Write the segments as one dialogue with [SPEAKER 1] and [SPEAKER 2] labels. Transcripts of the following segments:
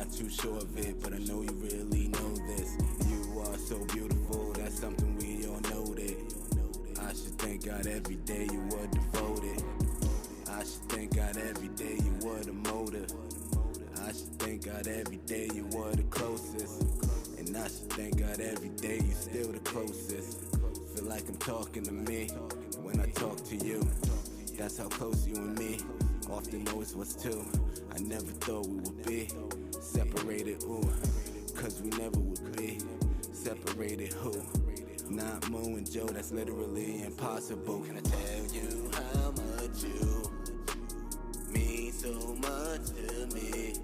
[SPEAKER 1] not too sure of it, but I know you really know this. You are so beautiful, that's something we all noted. I should thank God every day you were devoted. I should thank God every day you were the motive. I should thank God every day you were the closest. And I should thank God every day you still the closest. Feel like I'm talking to me when I talk to you. That's how close you and me often always was too. I never thought we would be separated, ooh, cause we never would be separated, who? Not Mo and Joe, that's literally impossible. Can I tell you how much you mean so much to me?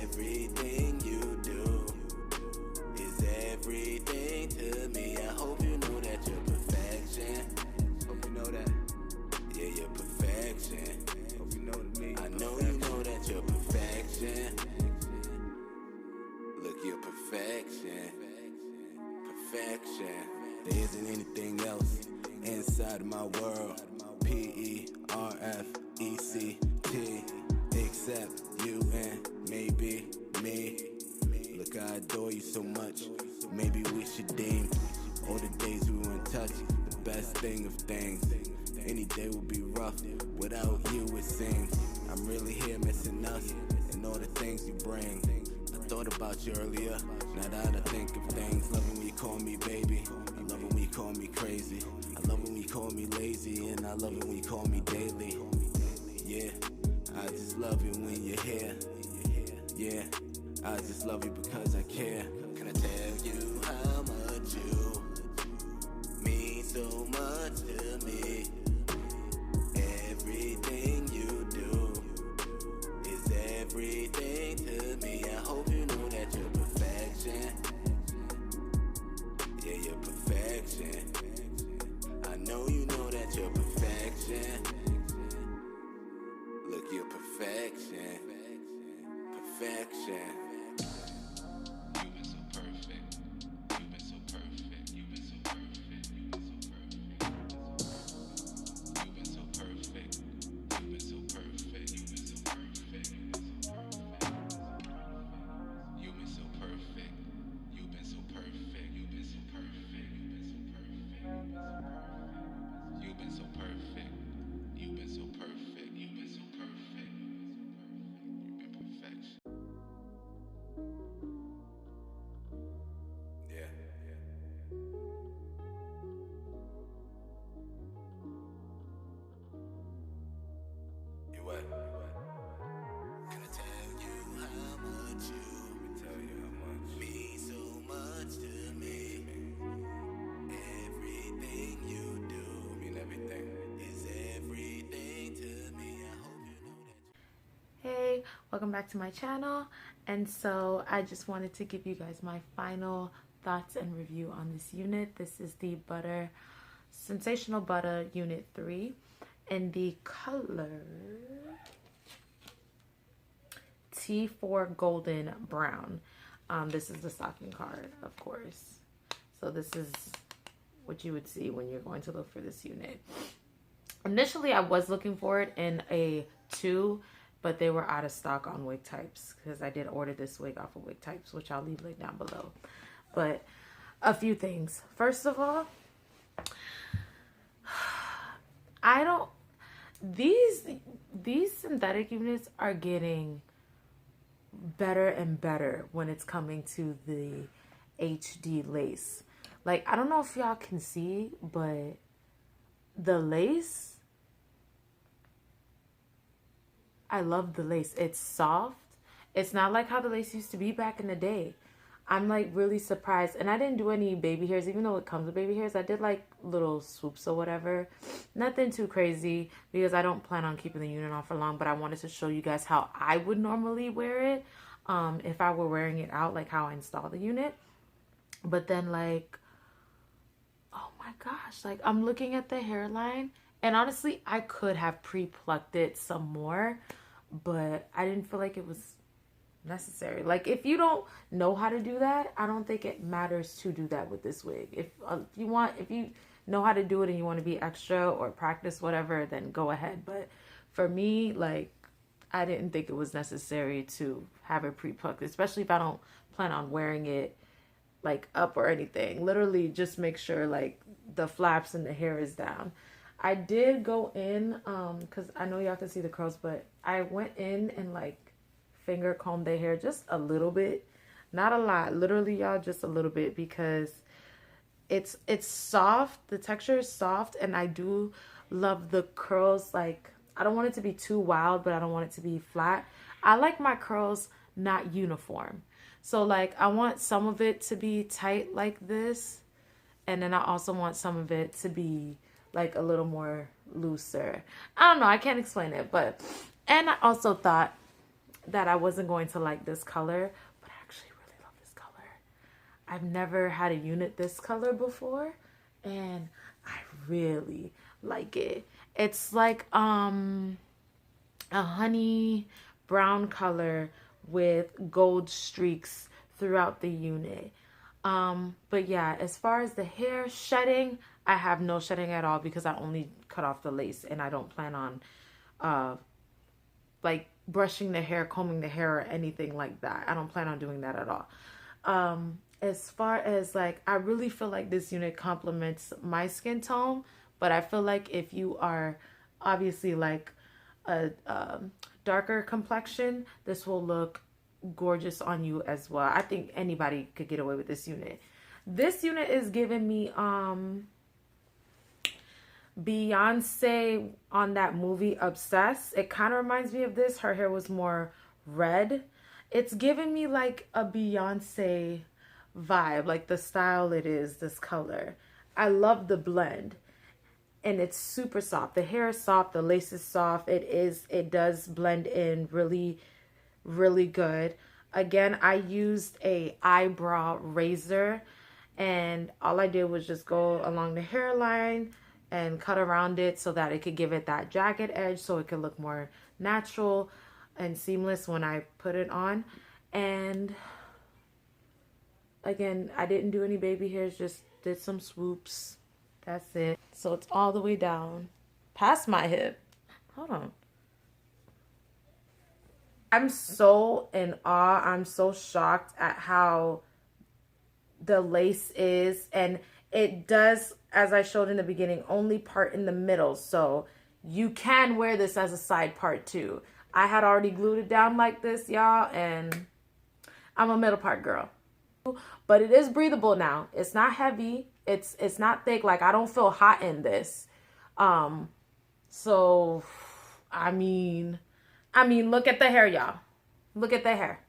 [SPEAKER 1] Everything you do is everything to me. I hope you know that you're perfection. Hope you know that. Yeah, you're perfection. Hope you know to me. I know you know that you're perfection. Look, you're perfection. Perfection. There isn't anything else inside of my world. P-E-R-F-E-C-T except you and maybe me. Look, I adore you so much. Maybe we should deem all the days we were in touch the best thing of things. Any day would be rough without you, it seems. I'm really here missing us and all the things you bring. I thought about you earlier, now that I think of things. Love when you call me baby, I love when you call me crazy. I love when you call me lazy, and I love it when you call me daily. Yeah, I just love it when you're here. Yeah, I just love you because I care. Can I tell you how much you mean so much to me? Everything you do is everything to me. I hope you know that you're perfection. Yeah, you're perfection. I know you know that you're perfection. Look, you're perfection. Perfection. You've been so perfect. You've been so perfect. You've been so perfect. You've been so perfect. You've been so perfect. You've been so perfect. You've been so perfect. You've been so perfect. You've been so perfect. You've been so perfect. You've been so perfect. You've been so perfect. You've been so perfect. You've been perfection. Yeah. You what? Can I tell you how much you? Let me tell you how much. Mean so much to me. Everything you do, I mean everything, is everything to me. I hope you know that.
[SPEAKER 2] Hey, welcome back to my channel. And so I just wanted to give you guys my final thoughts and review on this unit. This is the Sensationnel Butta Unit 3 in the color T4 Golden Brown. This is the stocking card, of course. So this is what you would see when you're going to look for this unit. Initially, I was looking for it in a 2, but they were out of stock on wig types because I did order this wig off of wig types, which I'll leave link down below. But a few things. First of all, these synthetic units are getting better and better when it's coming to the hdlace. Like, I don't know if y'all can see, but the lace, I love the lace. It's soft. It's not like how the lace used to be back in the day. I'm like really surprised. And I didn't do any baby hairs, even though it comes with baby hairs. I did like little swoops or whatever. Nothing too crazy because I don't plan on keeping the unit on for long. But I wanted to show you guys how I would normally wear it if I were wearing it out, like how I install the unit. But then like, oh my gosh, like I'm looking at the hairline. And honestly, I could have pre-plucked it some more, but I didn't feel like it was necessary. Like, if you don't know how to do that, I don't think it matters to do that with this wig. If you know how to do it and you want to be extra or practice whatever, then go ahead. But for me, like, I didn't think it was necessary to have it pre-plucked, especially if I don't plan on wearing it like up or anything. Literally just make sure like the flaps and the hair is down. I did go in because I know y'all can see the curls, but I went in and like finger combed the hair just a little bit, not a lot, literally y'all, just a little bit, because it's soft. The texture is soft, and I do love the curls. Like, I don't want it to be too wild, but I don't want it to be flat. I like my curls not uniform. So like I want some of it to be tight like this, and then I also want some of it to be like a little more looser. I don't know, I can't explain it, but, and I also thought that I wasn't going to like this color, but I actually really love this color. I've never had a unit this color before, and I really like it. It's like a honey brown color with gold streaks throughout the unit. But yeah, as far as the hair shedding, I have no shedding at all because I only cut off the lace, and I don't plan on like brushing the hair, combing the hair, or anything like that. I don't plan on doing that at all. As far as like, I really feel like this unit complements my skin tone, but I feel like if you are obviously like a darker complexion, this will look gorgeous on you as well. I think anybody could get away with this unit. This unit is giving me Beyonce on that movie Obsessed. It kind of reminds me of this. Her hair was more red. It's giving me like a Beyonce vibe, like the style it is, this color. I love the blend, and it's super soft. The hair is soft, the lace is soft. It does blend in really, really good. Again, I used a eyebrow razor, and all I did was just go along the hairline and cut around it so that it could give it that jagged edge, so it could look more natural and seamless when I put it on. And again, I didn't do any baby hairs, just did some swoops. That's it. So it's all the way down past my hip. Hold on. I'm so in awe. I'm so shocked at how the lace is, and it does, as I showed in the beginning, only part in the middle, so you can wear this as a side part too. I had already glued it down like this, y'all, and I'm a middle part girl. But it is breathable now. It's not heavy. It's not thick. Like, I don't feel hot in this. So I mean, look at the hair, y'all. Look at the hair.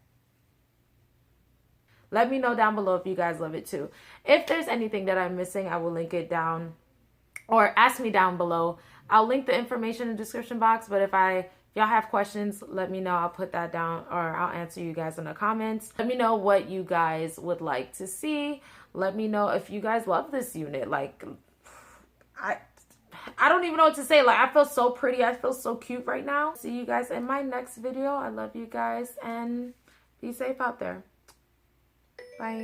[SPEAKER 2] Let me know down below if you guys love it too. If there's anything that I'm missing, I will link it down, or ask me down below. I'll link the information in the description box, but if y'all have questions, let me know. I'll put that down, or I'll answer you guys in the comments. Let me know what you guys would like to see. Let me know if you guys love this unit. Like, I don't even know what to say. Like, I feel so pretty. I feel so cute right now. See you guys in my next video. I love you guys, and be safe out there. Bye.